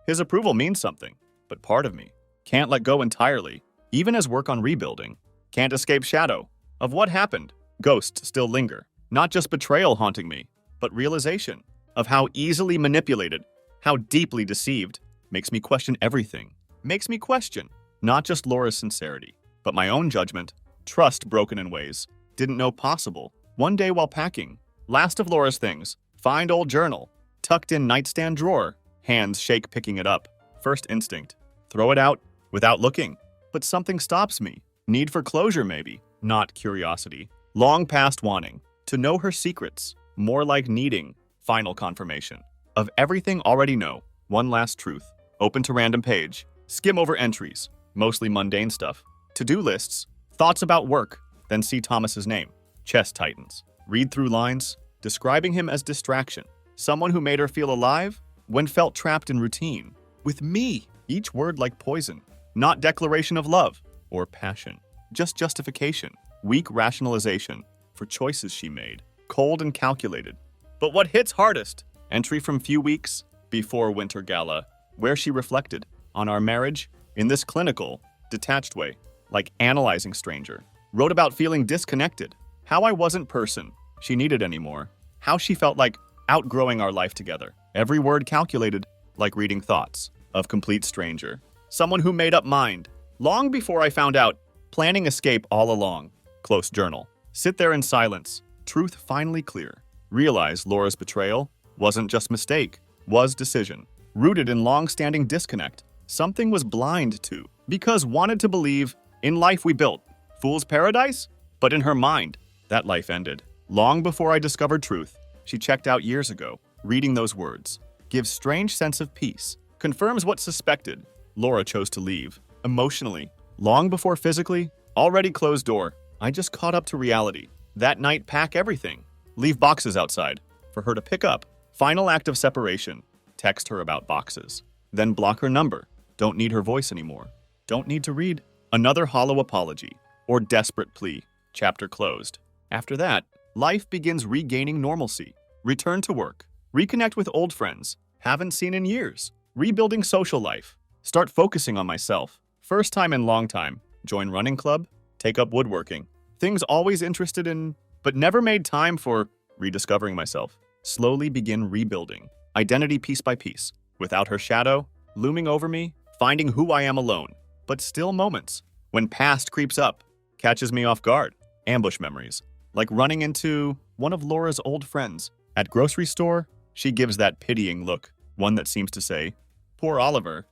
His approval means something, but part of me can't let go entirely, even as work on rebuilding. Can't escape shadow of what happened. Ghosts still linger. Not just betrayal haunting me, but realization of how easily manipulated, how deeply deceived, makes me question everything. Makes me question not just Laura's sincerity, but my own judgment, trust broken in ways didn't know possible. One day while packing, last of Laura's things, find old journal, tucked in nightstand drawer, hands shake picking it up. First instinct, throw it out without looking. But something stops me. Need for closure maybe, not curiosity. Long past wanting to know her secrets, more like needing final confirmation of everything already know. One last truth, open to random page, skim over entries, mostly mundane stuff, to-do lists, thoughts about work, then see Thomas's name. Chest tightens. Read through lines, describing him as distraction, someone who made her feel alive when felt trapped in routine. With me, each word like poison, not declaration of love or passion, just justification, weak rationalization for choices she made, cold and calculated. But what hits hardest? Entry from few weeks before Winter Gala, where she reflected on our marriage in this clinical, detached way, like analyzing stranger. Wrote about feeling disconnected, how I wasn't person she needed anymore, how she felt like outgrowing our life together. Every word calculated, like reading thoughts of complete stranger. Someone who made up mind, long before I found out, planning escape all along. Close journal. Sit there in silence, truth finally clear. Realize Laura's betrayal wasn't just mistake, was decision. Rooted in long-standing disconnect. Something was blind to, because wanted to believe in life we built. Fool's paradise? But in her mind, that life ended. Long before I discovered truth, she checked out years ago. Reading those words gives strange sense of peace. Confirms what suspected. Laura chose to leave. Emotionally, long before physically, already closed door. I just caught up to reality. That night, pack everything. Leave boxes outside for her to pick up. Final act of separation. Text her about boxes. Then block her number. Don't need her voice anymore. Don't need to read. Another hollow apology or desperate plea. Chapter closed. After that, life begins regaining normalcy. Return to work. Reconnect with old friends. Haven't seen in years. Rebuilding social life. Start focusing on myself. First time in long time. Join running club. Take up woodworking. Things always interested in, but never made time for rediscovering myself. Slowly begin rebuilding. Identity piece by piece. Without her shadow looming over me, finding who I am alone. But still moments when past creeps up, catches me off guard. Ambush memories. Like running into one of Laura's old friends. At grocery store, she gives that pitying look. One that seems to say, poor Oliver,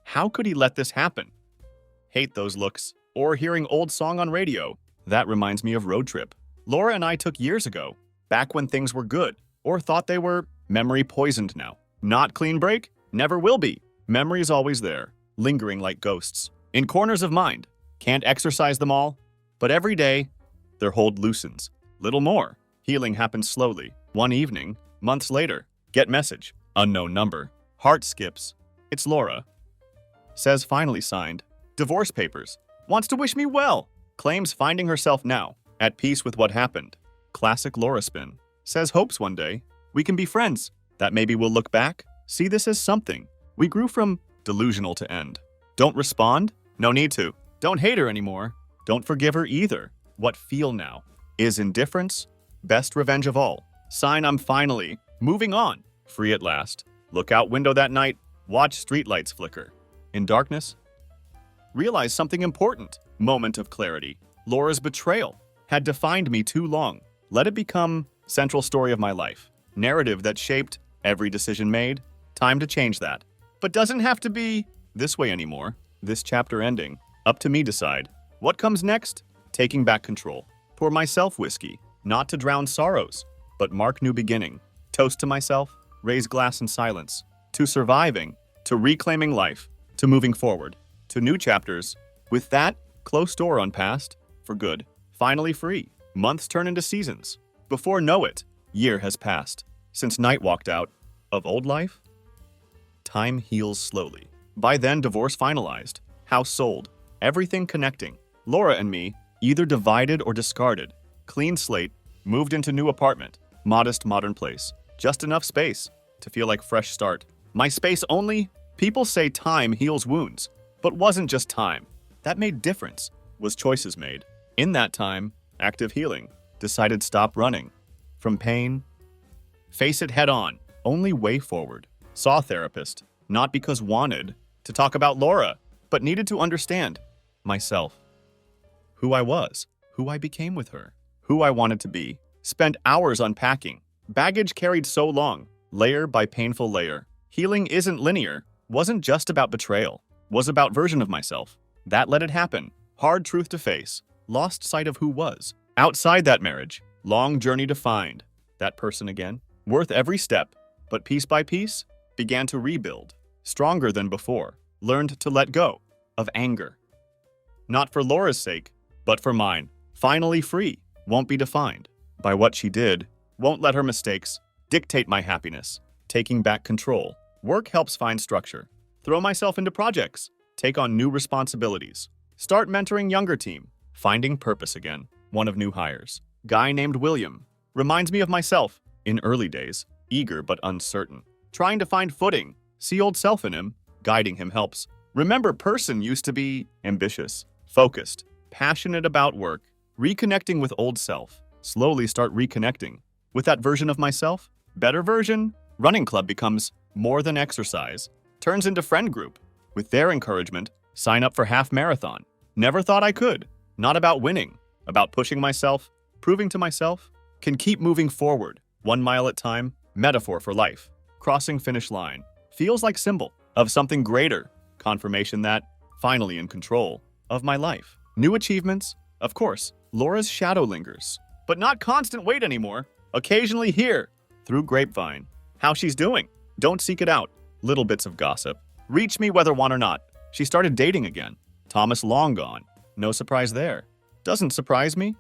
how could he let this happen? Hate those looks. Or hearing old song on radio. That reminds me of road trip Laura and I took years ago, back when things were good, or thought they were. Memory poisoned now. Not clean break? Never will be. Memories always there, lingering like ghosts. In corners of mind. Can't exercise them all, but every day, their hold loosens. Little more. Healing happens slowly. One evening, months later, get message. Unknown number. Heart skips. It's Laura. Says finally signed. Divorce papers. Wants to wish me well. Claims finding herself now. At peace with what happened. Classic Laura spin. Says hopes one day we can be friends. That maybe we'll look back, see this as something We grew from delusional to end. Don't respond? No need to. Don't hate her anymore. Don't forgive her either. What feel now? Is indifference? Best revenge of all. Sign I'm finally moving on. Free at last. Look out window that night. Watch streetlights flicker. In darkness, realize something important. Moment of clarity. Laura's betrayal had defined me too long. Let it become central story of my life. Narrative that shaped every decision made. Time to change that. But doesn't have to be this way anymore. This chapter ending. Up to me decide. What comes next? Taking back control. Pour myself whiskey. Not to drown sorrows, but mark new beginning. Toast to myself. Raise glass in silence. To surviving. To reclaiming life. To moving forward. To new chapters. With that, close door on past. For good. Finally free. Months turn into seasons. Before know it, year has passed. Since night walked out. Of old life? Time heals slowly. By then, divorce finalized. House sold. Everything connecting. Laura and me, either divided or discarded. Clean slate, moved into new apartment. Modest modern place. Just enough space to feel like fresh start. My space only. People say time heals wounds, but wasn't just time. That made difference. Was choices made. In that time, active healing. Decided stop running. From pain. Face it head on. Only way forward. Saw therapist. Not because wanted to talk about Laura, but needed to understand myself. Who I was. Who I became with her. Who I wanted to be. Spent hours unpacking. Baggage carried so long. Layer by painful layer. Healing isn't linear. Wasn't just about betrayal. Was about version of myself. That let it happen. Hard truth to face. Lost sight of who was. Outside that marriage. Long journey to find that person again. Worth every step. But piece by piece, began to rebuild. Stronger than before. Learned to let go of anger. Not for Laura's sake, but for mine. Finally free. Won't be defined by what she did. Won't let her mistakes dictate my happiness. Taking back control. Work helps find structure. Throw myself into projects. Take on new responsibilities. Start mentoring younger team. Finding purpose again. One of new hires. Guy named William. Reminds me of myself in early days. Eager but uncertain. Trying to find footing. See old self in him. Guiding him helps. Remember, person used to be ambitious, focused, passionate about work. Reconnecting with old self. Slowly start reconnecting with that version of myself. Better version. Running club becomes more than exercise. Turns into friend group. With their encouragement, sign up for half marathon. Never thought I could. Not about winning. About pushing myself. Proving to myself. Can keep moving forward. 1 mile at time. Metaphor for life. Crossing finish line. Feels like symbol of something greater. Confirmation that, finally in control of my life. New achievements. Of course, Laura's shadow lingers. But not constant wait anymore. Occasionally here. Through grapevine. How she's doing. Don't seek it out. Little bits of gossip. Reach me whether want or not. She started dating again. Thomas long gone. No surprise there. Doesn't surprise me.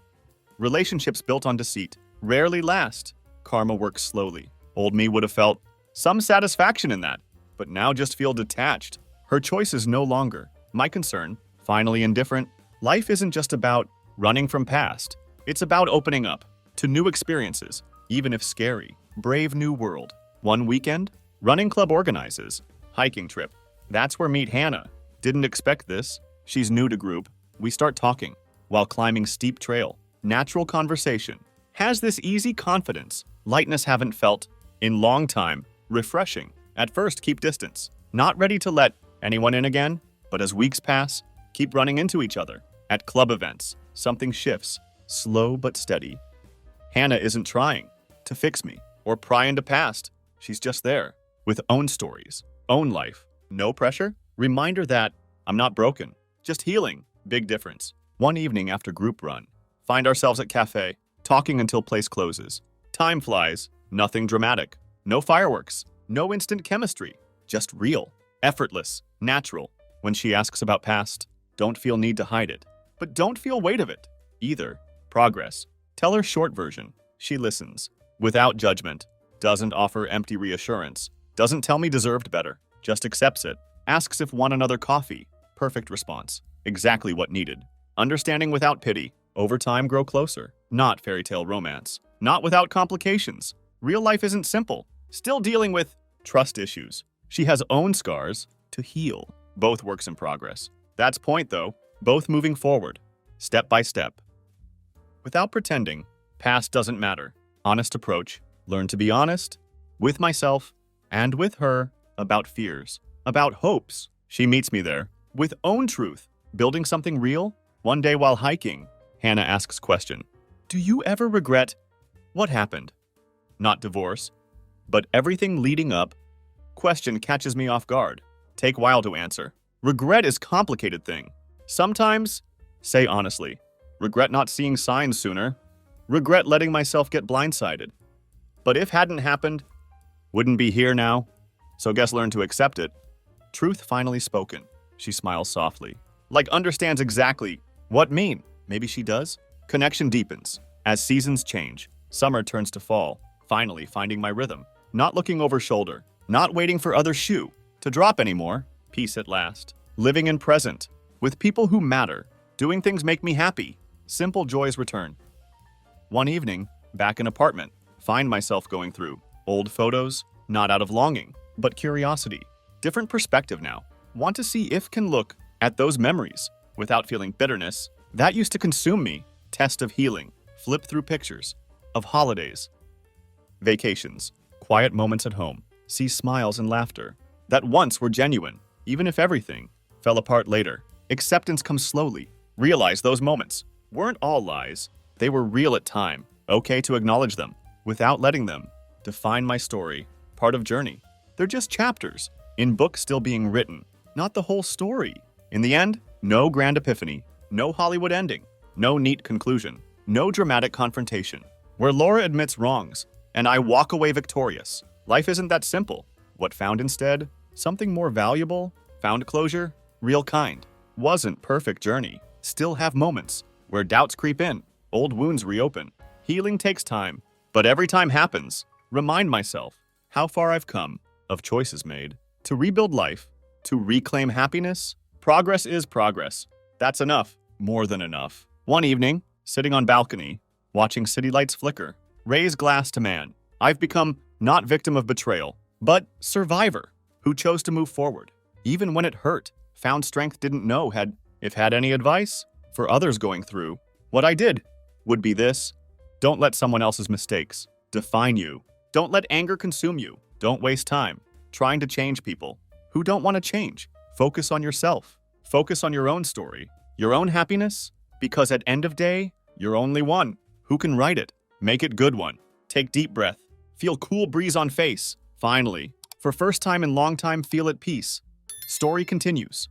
Relationships built on deceit rarely last. Karma works slowly. Old me would have felt some satisfaction in that, but now just feel detached. Her choice is no longer my concern. Finally indifferent. Life isn't just about running from past. It's about opening up to new experiences, even if scary. Brave new world. One weekend, running club organizes. Hiking trip. That's where meet Hannah. Didn't expect this. She's new to group. We start talking while climbing steep trail. Natural conversation. Has this easy confidence. Lightness haven't felt in long time. Refreshing. At first, keep distance. Not ready to let anyone in again, but as weeks pass, keep running into each other. At club events, something shifts. Slow but steady. Hannah isn't trying to fix me or pry into past. She's just there with own stories, own life. No pressure. Reminder that I'm not broken, just healing. Big difference. One evening after group run, find ourselves at cafe, talking until place closes. Time flies. Nothing dramatic. No fireworks. No instant chemistry. Just real. Effortless. Natural. When she asks about past, don't feel need to hide it. But don't feel weight of it either. Progress. Tell her short version. She listens. Without judgment. Doesn't offer empty reassurance. Doesn't tell me deserved better. Just accepts it. Asks if want another coffee. Perfect response. Exactly what needed. Understanding without pity. Over time grow closer. Not fairy tale romance. Not without complications. Real life isn't simple. Still dealing with trust issues. She has own scars to heal. Both works in progress. That's point, though. Both moving forward, step by step. Without pretending, past doesn't matter. Honest approach. Learn to be honest with myself and with her about fears, about hopes. She meets me there with own truth, building something real. One day while hiking, Hannah asks question. Do you ever regret what happened? Not divorce, but everything leading up. Question catches me off guard. Take while to answer. Regret is complicated thing. Sometimes, say honestly, regret not seeing signs sooner. Regret letting myself get blindsided. But if hadn't happened, wouldn't be here now. So guess learn to accept it. Truth finally spoken. She smiles softly. Like understands exactly what mean. Maybe she does. Connection deepens. As seasons change, summer turns to fall. Finally finding my rhythm. Not looking over shoulder. Not waiting for other shoe to drop anymore. Peace at last. Living in present. With people who matter. Doing things make me happy. Simple joys return. One evening, back in apartment, find myself going through old photos, not out of longing, but curiosity. Different perspective now. Want to see if can look at those memories without feeling bitterness. That used to consume me. Test of healing. Flip through pictures of holidays, vacations, quiet moments at home. See smiles and laughter that once were genuine, even if everything fell apart later. Acceptance comes slowly. Realize those moments weren't all lies. They were real at time. Okay to acknowledge them without letting them define my story. Part of journey. They're just chapters in books still being written, not the whole story. In the end, no grand epiphany, no Hollywood ending, no neat conclusion, no dramatic confrontation, where Laura admits wrongs and I walk away victorious. Life isn't that simple. What found instead? Something more valuable? Found closure? Real kind. Wasn't perfect journey. Still have moments where doubts creep in, old wounds reopen. Healing takes time, but every time happens, remind myself how far I've come, of choices made, to rebuild life, to reclaim happiness. Progress is progress. That's enough, more than enough. One evening, sitting on balcony, watching city lights flicker, raise glass to man. I've become not victim of betrayal, but survivor who chose to move forward. Even when it hurt, found strength didn't know had any advice for others going through. What I did would be this. Don't let someone else's mistakes define you. Don't let anger consume you. Don't waste time trying to change people who don't want to change. Focus on yourself. Focus on your own story, your own happiness, because at end of day, you're only one who can write it. Make it good one. Take deep breath. Feel cool breeze on face. Finally, for first time in long time, feel at peace. Story continues.